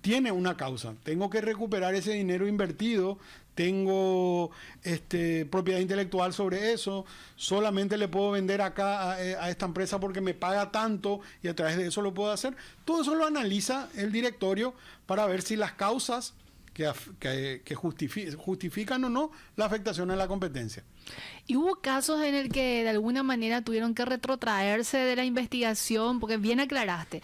tiene una causa. Tengo que recuperar ese dinero invertido, tengo propiedad intelectual sobre eso, solamente le puedo vender acá a esta empresa porque me paga tanto y a través de eso lo puedo hacer. Todo eso lo analiza el directorio para ver si las causas que justifican o no la afectación a la competencia. ¿Y hubo casos en el que de alguna manera tuvieron que retrotraerse de la investigación? Porque bien aclaraste,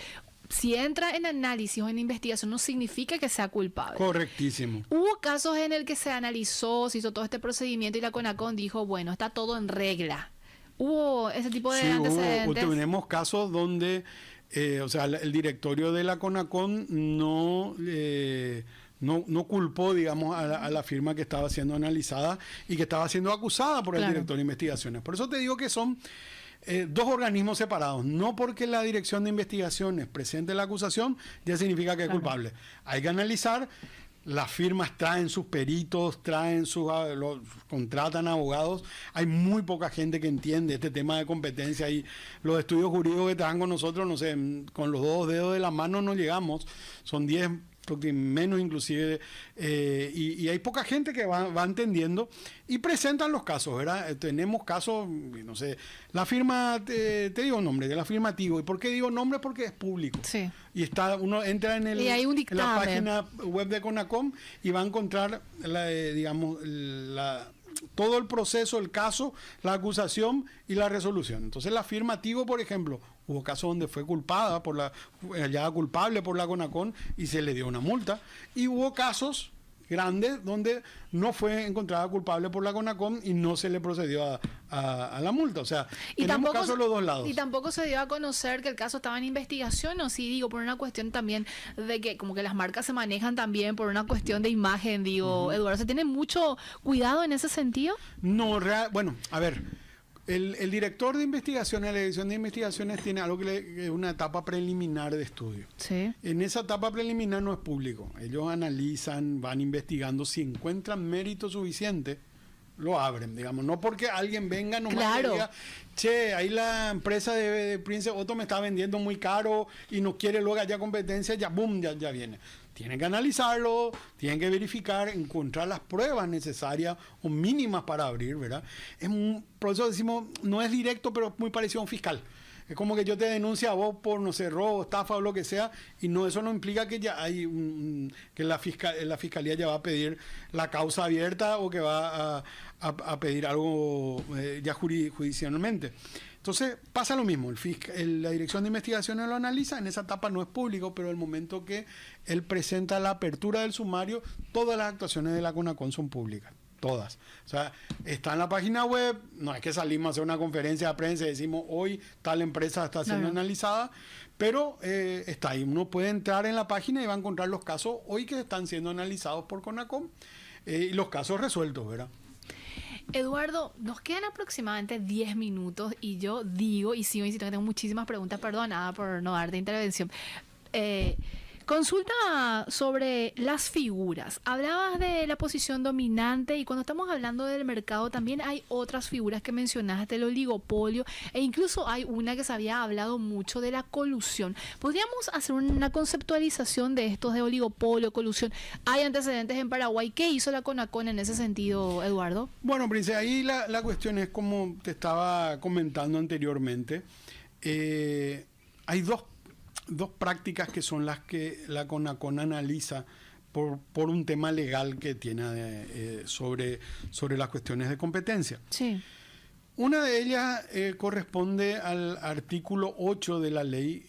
si entra en análisis o en investigación no significa que sea culpable. Correctísimo. Hubo casos en el que se analizó, se hizo todo este procedimiento y la CONACON dijo, bueno, está todo en regla. ¿Hubo ese tipo de antecedentes? Tenemos casos donde, o sea, el directorio de la CONACON no culpó, digamos, a la firma que estaba siendo analizada y que estaba siendo acusada por el director de investigaciones. Por eso te digo que son dos organismos separados. No porque la dirección de investigaciones presente la acusación ya significa que es culpable. Hay que analizar. Las firmas traen sus peritos, contratan abogados. Hay muy poca gente que entiende este tema de competencia y los estudios jurídicos que traen con nosotros, no sé, con los 2 dedos de la mano no llegamos. Son 10 menos inclusive, y hay poca gente que va entendiendo y presentan los casos, ¿verdad? Tenemos casos, no sé, la firma, te digo nombre, de la firma Tigo. ¿Y por qué digo nombre? Porque es público. Sí. Y uno entra en la página web de CONACOM y va a encontrar, todo el proceso, el caso, la acusación y la resolución. Entonces la firma Tigo, por ejemplo, hubo casos donde fue hallada culpable por la CONACON y se le dio una multa. Y hubo casos grandes donde no fue encontrada culpable por la CONACON y no se le procedió a la multa. O sea, tenemos casos de los dos lados. Y tampoco se dio a conocer que el caso estaba en investigación, o sí, digo, por una cuestión también de que como que las marcas se manejan también por una cuestión de imagen, digo, Eduardo, ¿se tiene mucho cuidado en ese sentido? No, bueno, a ver, el director de investigaciones, la dirección de investigaciones tiene algo que es una etapa preliminar de estudio. Sí. En esa etapa preliminar no es público. Ellos analizan, van investigando, si encuentran mérito suficiente, lo abren, digamos. No porque alguien venga nomás y diga, che, ahí la empresa de Prince Otto me está vendiendo muy caro y no quiere luego haya competencia, ya boom, ya viene. Tienen que analizarlo, tienen que verificar, encontrar las pruebas necesarias o mínimas para abrir, ¿verdad? Por eso decimos, no es directo, pero es muy parecido a un fiscal. Es como que yo te denuncie a vos por, no sé, robo, estafa o lo que sea, y no, eso no implica que ya hay que la fiscalía ya va a pedir la causa abierta o que va a pedir algo ya judicialmente. Entonces pasa lo mismo, la dirección de investigaciones lo analiza, en esa etapa no es público, pero el momento que él presenta la apertura del sumario, todas las actuaciones de la CONACON son públicas, todas. O sea, está en la página web, no es que salimos a hacer una conferencia de prensa y decimos hoy tal empresa está siendo analizada, pero está ahí, uno puede entrar en la página y va a encontrar los casos hoy que están siendo analizados por CONACON y los casos resueltos, ¿verdad? Eduardo, nos quedan aproximadamente 10 minutos y yo digo, y sigo insistiendo que tengo muchísimas preguntas, perdonada por no darte intervención. Consulta sobre las figuras. Hablabas de la posición dominante y cuando estamos hablando del mercado también hay otras figuras que mencionaste, el oligopolio e incluso hay una que se había hablado mucho de la colusión. ¿Podríamos hacer una conceptualización de estos de oligopolio, colusión? ¿Hay antecedentes en Paraguay? ¿Qué hizo la CONACON en ese sentido, Eduardo? Bueno, Prince, ahí la cuestión es como te estaba comentando anteriormente. Hay dos prácticas que son las que la CONACON analiza por un tema legal que tiene sobre las cuestiones de competencia. Sí. Una de ellas corresponde al artículo 8 de la ley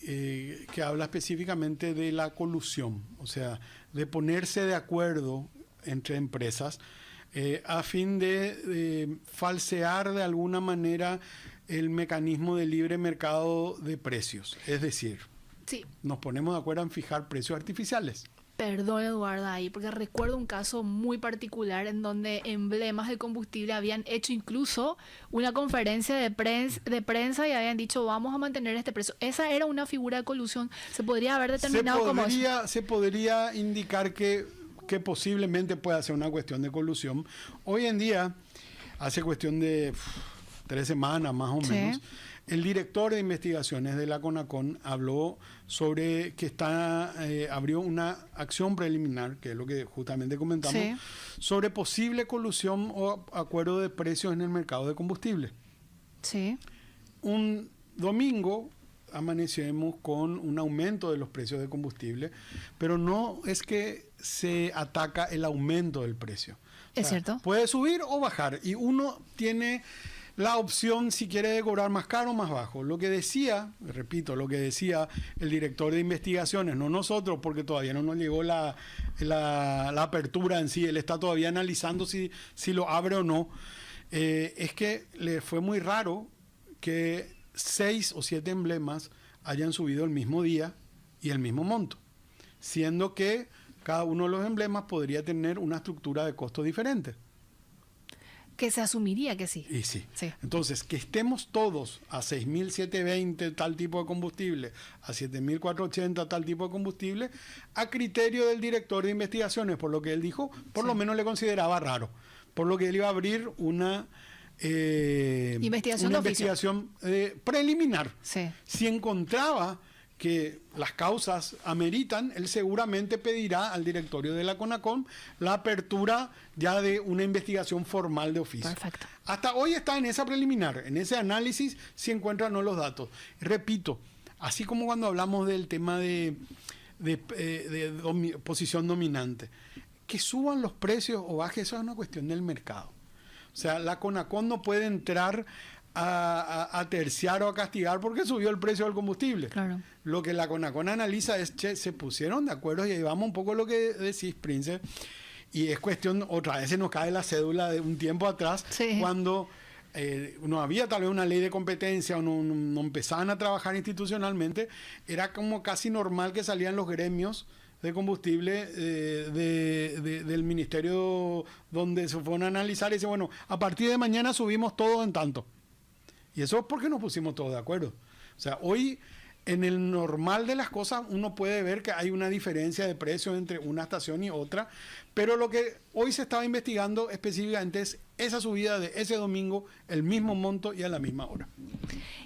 que habla específicamente de la colusión, o sea, de ponerse de acuerdo entre empresas a fin de falsear de alguna manera el mecanismo de libre mercado de precios. Es decir, Sí. nos ponemos de acuerdo en fijar precios artificiales. Perdón, Eduardo, ahí, porque recuerdo un caso muy particular en donde emblemas de combustible habían hecho incluso una conferencia de prensa y habían dicho vamos a mantener este precio. Esa era una figura de colusión. Se podría haber determinado como eso. Se podría indicar que posiblemente pueda ser una cuestión de colusión. Hoy en día, hace cuestión de 3 semanas más o menos, el director de investigaciones de la CONACON habló sobre que abrió una acción preliminar, que es lo que justamente comentamos, sobre posible colusión o acuerdo de precios en el mercado de combustible. Sí. Un domingo amanecemos con un aumento de los precios de combustible, pero no es que se ataca el aumento del precio. Es cierto. Puede subir o bajar y uno tiene la opción si quiere cobrar más caro o más bajo. Lo que decía el director de investigaciones, no nosotros, porque todavía no nos llegó la apertura en sí, él está todavía analizando si lo abre o no, es que le fue muy raro que 6 o 7 emblemas hayan subido el mismo día y el mismo monto, siendo que cada uno de los emblemas podría tener una estructura de costos diferente. Que se asumiría que sí. Y sí. Sí. Entonces, que estemos todos a 6.720 tal tipo de combustible, a 7.480 tal tipo de combustible, a criterio del director de investigaciones, por lo que él dijo, por lo menos le consideraba raro, por lo que él iba a abrir una investigación preliminar. Sí. Si encontraba que las causas ameritan, él seguramente pedirá al directorio de la CONACON la apertura ya de una investigación formal de oficio. Perfecto. Hasta hoy está en esa preliminar, en ese análisis si encuentran o no los datos. Repito, así como cuando hablamos del tema de posición dominante, que suban los precios o bajen, eso es una cuestión del mercado. O sea, la CONACON no puede entrar a terciar o a castigar porque subió el precio del combustible. Claro. Lo que la CONACON analiza es, se pusieron de acuerdo y ahí vamos un poco lo que decís, Prince, y es cuestión, otra vez se nos cae la cédula de un tiempo atrás, cuando no había tal vez una ley de competencia o no empezaban a trabajar institucionalmente, era como casi normal que salían los gremios de combustible del ministerio donde se fueron a analizar y dice, bueno, a partir de mañana subimos todo en tanto. Y eso es porque nos pusimos todos de acuerdo. O sea, hoy en el normal de las cosas uno puede ver que hay una diferencia de precios entre una estación y otra, pero lo que hoy se estaba investigando específicamente es esa subida de ese domingo, el mismo monto y a la misma hora.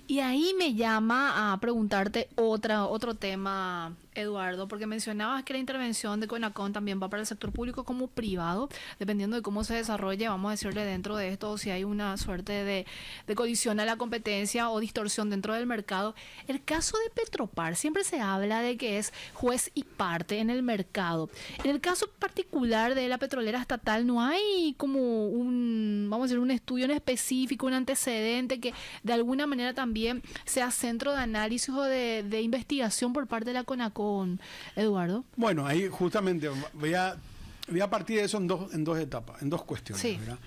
Y ahí me llama a preguntarte otro tema, Eduardo, porque mencionabas que la intervención de CONACON también va para el sector público como privado, dependiendo de cómo se desarrolle, vamos a decirle dentro de esto, si hay una suerte de colisión a la competencia o distorsión dentro del mercado. El caso de Petropar, siempre se habla de que es juez y parte en el mercado. En el caso particular de la petrolera estatal, ¿no hay como un estudio en específico, un antecedente que de alguna manera también sea centro de análisis o de investigación por parte de la CONACON, Eduardo? Bueno, ahí justamente voy a partir de eso en dos etapas, en dos cuestiones. Sí. ¿Verdad?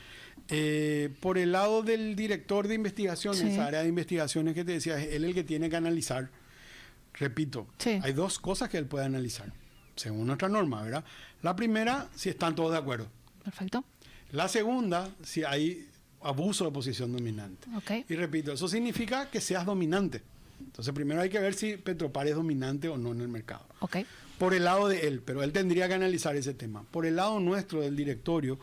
Por el lado del director de investigaciones, esa área de investigaciones que te decía, es él el que tiene que analizar. Repito, hay dos cosas que él puede analizar, según nuestra norma, ¿verdad? La primera, si están todos de acuerdo. Perfecto. La segunda, si hay abuso de posición dominante. Okay. Y repito, eso significa que seas dominante. Entonces, primero hay que ver si Petropar es dominante o no en el mercado. Okay. Por el lado de él, pero él tendría que analizar ese tema. Por el lado nuestro, del directorio,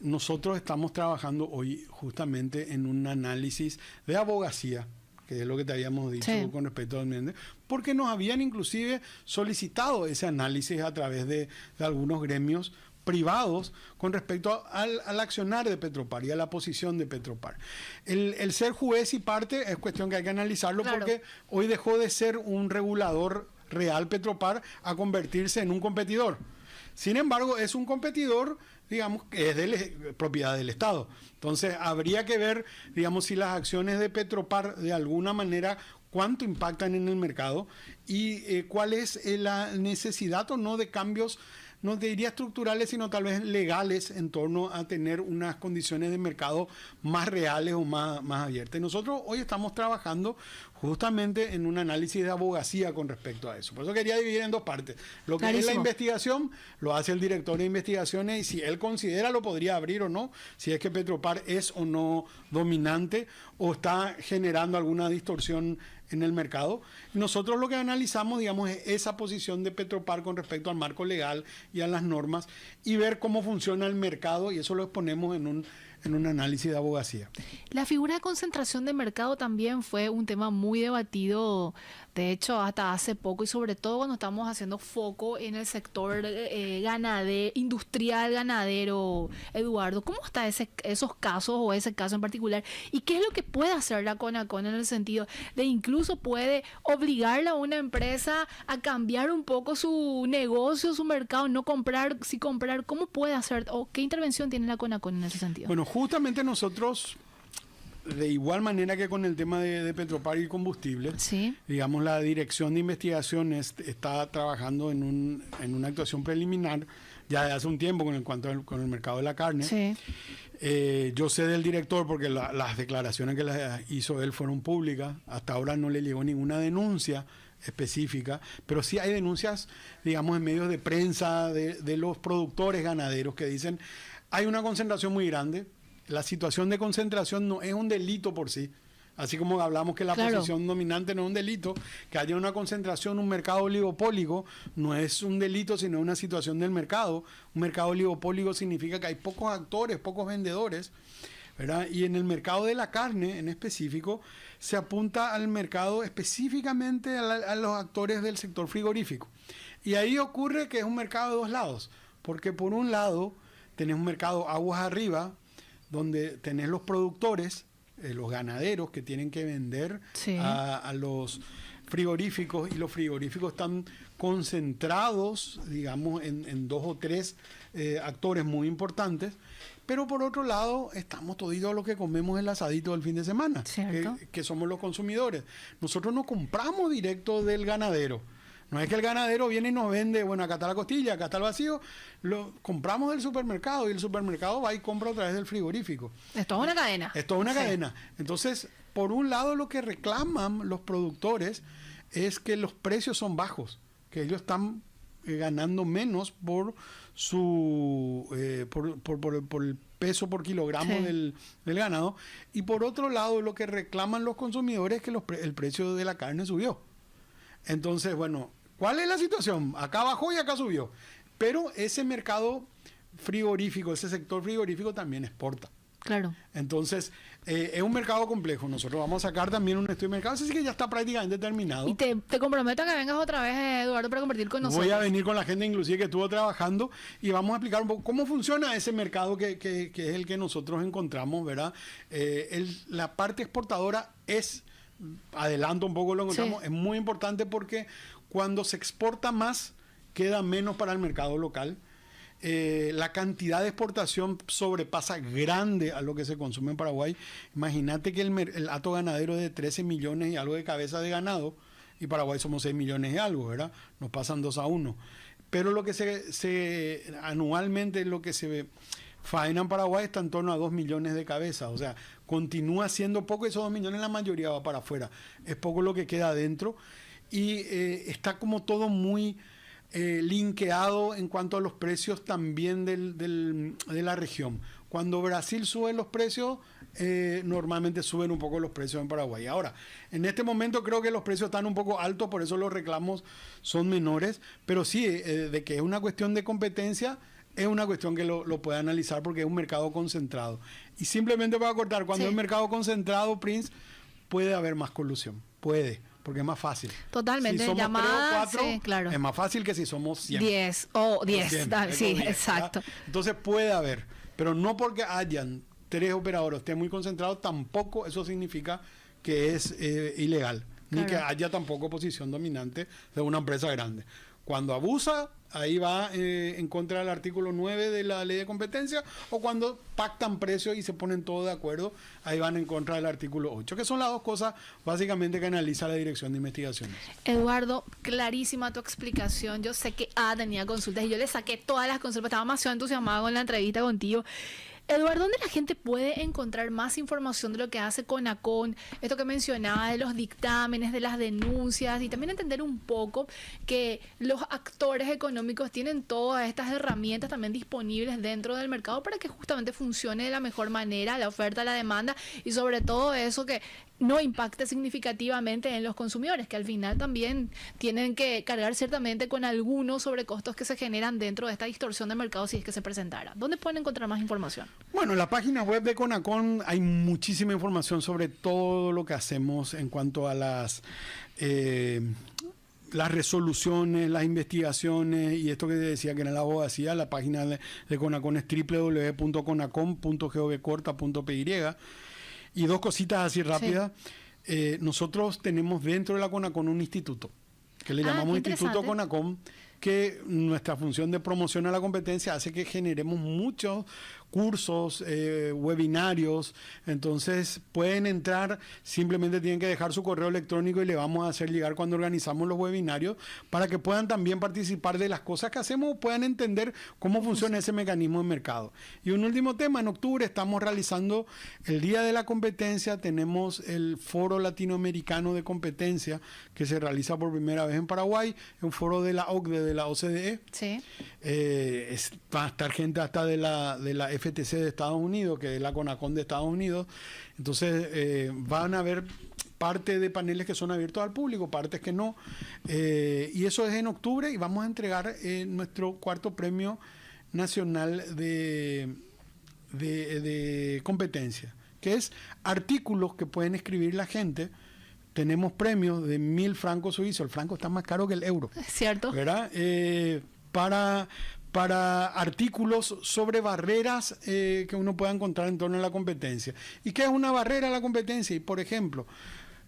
nosotros estamos trabajando hoy justamente en un análisis de abogacía, que es lo que te habíamos dicho con respecto al ambiente, porque nos habían inclusive solicitado ese análisis a través de algunos gremios privados con respecto al accionar de Petropar y a la posición de Petropar. El ser juez y parte es cuestión que hay que analizarlo, claro, porque hoy dejó de ser un regulador real Petropar a convertirse en un competidor. Sin embargo, es un competidor, digamos, que es propiedad del Estado. Entonces, habría que ver, digamos, si las acciones de Petropar de alguna manera cuánto impactan en el mercado y cuál es la necesidad o no de cambios, no te diría estructurales, sino tal vez legales en torno a tener unas condiciones de mercado más reales o más abiertas. Y nosotros hoy estamos trabajando justamente en un análisis de abogacía con respecto a eso. Por eso quería dividir en dos partes. Lo que es la investigación lo hace el director de investigaciones y si él considera lo podría abrir o no, si es que Petropar es o no dominante o está generando alguna distorsión en el mercado. Nosotros lo que analizamos, digamos, es esa posición de Petropar con respecto al marco legal y a las normas y ver cómo funciona el mercado y eso lo exponemos en un análisis de abogacía. La figura de concentración de mercado también fue un tema muy debatido, de hecho, hasta hace poco y sobre todo cuando estamos haciendo foco en el sector industrial ganadero. Eduardo, ¿cómo está esos casos o ese caso en particular? ¿Y qué es lo que puede hacer la CONACON en el sentido de incluso puede obligarle a una empresa a cambiar un poco su negocio, su mercado, no comprar, sí comprar? ¿Cómo puede hacer o qué intervención tiene la CONACON en ese sentido? Bueno, justamente nosotros, de igual manera que con el tema de Petropar y combustible, sí, digamos, la dirección de investigación está trabajando en una actuación preliminar ya de hace un tiempo con el mercado de la carne. Sí. Yo sé del director porque las declaraciones que las hizo él fueron públicas. Hasta ahora no le llegó ninguna denuncia específica, pero sí hay denuncias, digamos, en medios de prensa de los productores ganaderos que dicen hay una concentración muy grande. La situación de concentración no es un delito por sí. Así como hablamos que la posición dominante no es un delito, que haya una concentración, un mercado oligopólico, no es un delito, sino una situación del mercado. Un mercado oligopólico significa que hay pocos actores, pocos vendedores, ¿verdad? Y en el mercado de la carne, en específico, se apunta al mercado específicamente a los actores del sector frigorífico. Y ahí ocurre que es un mercado de dos lados, porque por un lado tenés un mercado aguas arriba, donde tenés los productores, los ganaderos que tienen que vender a los frigoríficos y los frigoríficos están concentrados, digamos, en dos o tres actores muy importantes. Pero por otro lado, estamos toditos los que comemos el asadito del fin de semana, que somos los consumidores. Nosotros no compramos directo del ganadero. No es que el ganadero viene y nos vende, bueno, acá está la costilla, acá está el vacío, lo compramos del supermercado y el supermercado va y compra a través del frigorífico. Esto es una cadena. Esto es una cadena. Entonces, por un lado, lo que reclaman los productores es que los precios son bajos, que ellos están ganando menos por su por el peso por kilogramo del ganado. Y por otro lado, lo que reclaman los consumidores es que el precio de la carne subió. Entonces, bueno, ¿cuál es la situación? Acá bajó y acá subió. Pero ese mercado frigorífico, ese sector frigorífico también exporta. Claro. Entonces, es un mercado complejo. Nosotros vamos a sacar también un estudio de mercado, así que ya está prácticamente terminado. Y te comprometo a que vengas otra vez, Eduardo, para compartir con nosotros. Voy a venir con la gente inclusive que estuvo trabajando y vamos a explicar un poco cómo funciona ese mercado que es el que nosotros encontramos, ¿verdad? La parte exportadora adelanto un poco lo encontramos, es muy importante porque cuando se exporta más, queda menos para el mercado local. La cantidad de exportación sobrepasa grande a lo que se consume en Paraguay. Imagínate que el hato ganadero es de 13 millones y algo de cabezas de ganado, y Paraguay somos 6 millones y algo, ¿verdad? Nos pasan 2-1. Pero lo que anualmente lo que se faena en Paraguay está en torno a 2 millones de cabezas, o sea, continúa siendo poco, esos 2 millones la mayoría va para afuera, es poco lo que queda adentro y está como todo muy linkeado en cuanto a los precios también de la región. Cuando Brasil sube los precios, normalmente suben un poco los precios en Paraguay. Ahora, en este momento creo que los precios están un poco altos, por eso los reclamos son menores, pero sí, de que es una cuestión de competencia, es una cuestión que lo puede analizar porque es un mercado concentrado. Y simplemente para cortar, cuando es mercado concentrado, Prince, puede haber más colusión. Puede. porque es más fácil. Totalmente, si somos llamada, 3 o 4, sí, claro. es más fácil que si somos 100. 10 o 10, 100, sí, 10, exacto. ¿verdad? Entonces puede haber, pero no porque hayan 3 operadores, estén muy concentrados, tampoco eso significa que es ilegal, ni que haya tampoco posición dominante de una empresa grande. Cuando abusa, ahí va en contra del artículo 9 de la ley de competencia, o cuando pactan precios y se ponen todos de acuerdo, ahí van en contra del artículo 8, que son las dos cosas básicamente que analiza la Dirección de Investigaciones. Eduardo, clarísima tu explicación. Yo sé que tenía consultas y yo le saqué todas las consultas, estaba demasiado entusiasmada con la entrevista contigo. Eduardo, ¿dónde la gente puede encontrar más información de lo que hace CONACON? Esto que mencionaba de los dictámenes, de las denuncias, y también entender un poco que los actores económicos tienen todas estas herramientas también disponibles dentro del mercado para que justamente funcione de la mejor manera la oferta, la demanda y sobre todo eso que no impacte significativamente en los consumidores, que al final también tienen que cargar ciertamente con algunos sobrecostos que se generan dentro de esta distorsión de mercado si es que se presentara. ¿Dónde pueden encontrar más información? Bueno, en la página web de CONACON hay muchísima información sobre todo lo que hacemos en cuanto a las resoluciones, las investigaciones y esto que decía que era la abogacía. La página de CONACON es www.conacon.gov.py. Y dos cositas así rápidas. Sí. Nosotros tenemos dentro de la CONACON un instituto, que le llamamos Instituto CONACON, que nuestra función de promoción a la competencia hace que generemos muchos cursos, webinarios. Entonces pueden entrar, simplemente tienen que dejar su correo electrónico y le vamos a hacer llegar cuando organizamos los webinarios para que puedan también participar de las cosas que hacemos, puedan entender cómo funciona ese mecanismo de mercado. Y un último tema, en octubre estamos realizando el Día de la Competencia, tenemos el Foro Latinoamericano de Competencia que se realiza por primera vez en Paraguay, un foro de la OCDE, de la OCDE. Sí. Va a estar gente hasta de la FTC de Estados Unidos, que es la CONACON de Estados Unidos. Entonces van a haber parte de paneles que son abiertos al público, partes que no. Y eso es en octubre y vamos a entregar nuestro 4º premio nacional de competencia, que es artículos que pueden escribir la gente. Tenemos premios de 1.000 francos suizos. El franco está más caro que el euro. Es cierto. ¿Verdad? Para artículos sobre barreras que uno pueda encontrar en torno a la competencia. ¿Y qué es una barrera a la competencia? Y por ejemplo,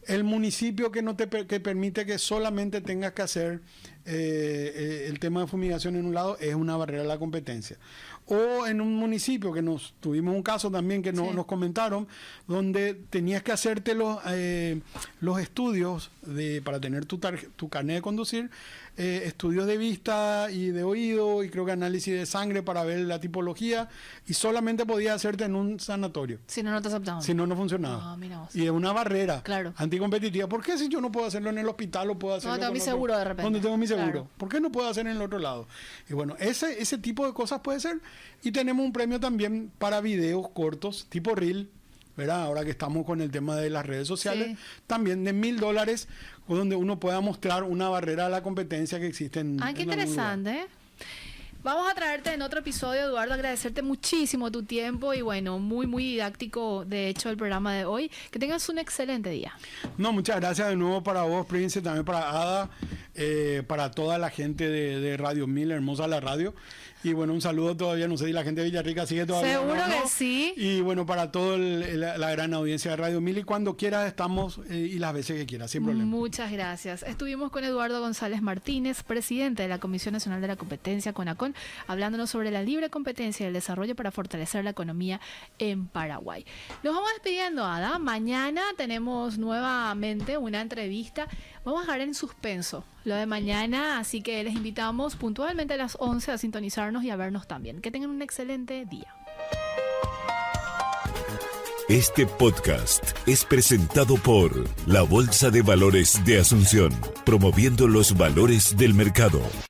el municipio que que permite que solamente tengas que hacer el tema de fumigación en un lado es una barrera a la competencia. O en un municipio que tuvimos un caso también que nos comentaron, donde tenías que hacerte los estudios para tener tu carnet de conducir, estudios de vista y de oído y creo que análisis de sangre para ver la tipología, y solamente podías hacerte en un sanatorio. Si no, no te aceptaban. Si no, no funcionaba. Y es una barrera anticompetitiva. ¿Por qué si yo no puedo hacerlo en el hospital o puedo hacerlo tengo mi seguro de repente? Donde tengo mi seguro. Claro. ¿Por qué no puedo hacer en el otro lado? Y bueno, ese tipo de cosas puede ser. Y tenemos un premio también para videos cortos, tipo Reel, ¿verdad? Ahora que estamos con el tema de las redes sociales, también de $1.000, donde uno pueda mostrar una barrera a la competencia que existe en qué interesante. Vamos a traerte en otro episodio, Eduardo, agradecerte muchísimo tu tiempo y bueno, muy, muy didáctico de hecho el programa de hoy. Que tengas un excelente día. No, muchas gracias de nuevo para vos, Prince, también para Ada, para toda la gente de Radio 1000, hermosa la radio. Y bueno, un saludo todavía, no sé si la gente de Villarrica sigue todavía. Seguro que sí. Y bueno, para toda la gran audiencia de Radio 1000, y cuando quieras estamos y las veces que quieras, sin problema. Muchas gracias. Estuvimos con Eduardo González Martínez, presidente de la Comisión Nacional de la Competencia, CONACON, hablándonos sobre la libre competencia y el desarrollo para fortalecer la economía en Paraguay. Nos vamos despidiendo, Ada. Mañana tenemos nuevamente una entrevista. Vamos a dejar en suspenso lo de mañana, así que les invitamos puntualmente a las 11 a sintonizarnos y a vernos también. Que tengan un excelente día. Este podcast es presentado por la Bolsa de Valores de Asunción, promoviendo los valores del mercado.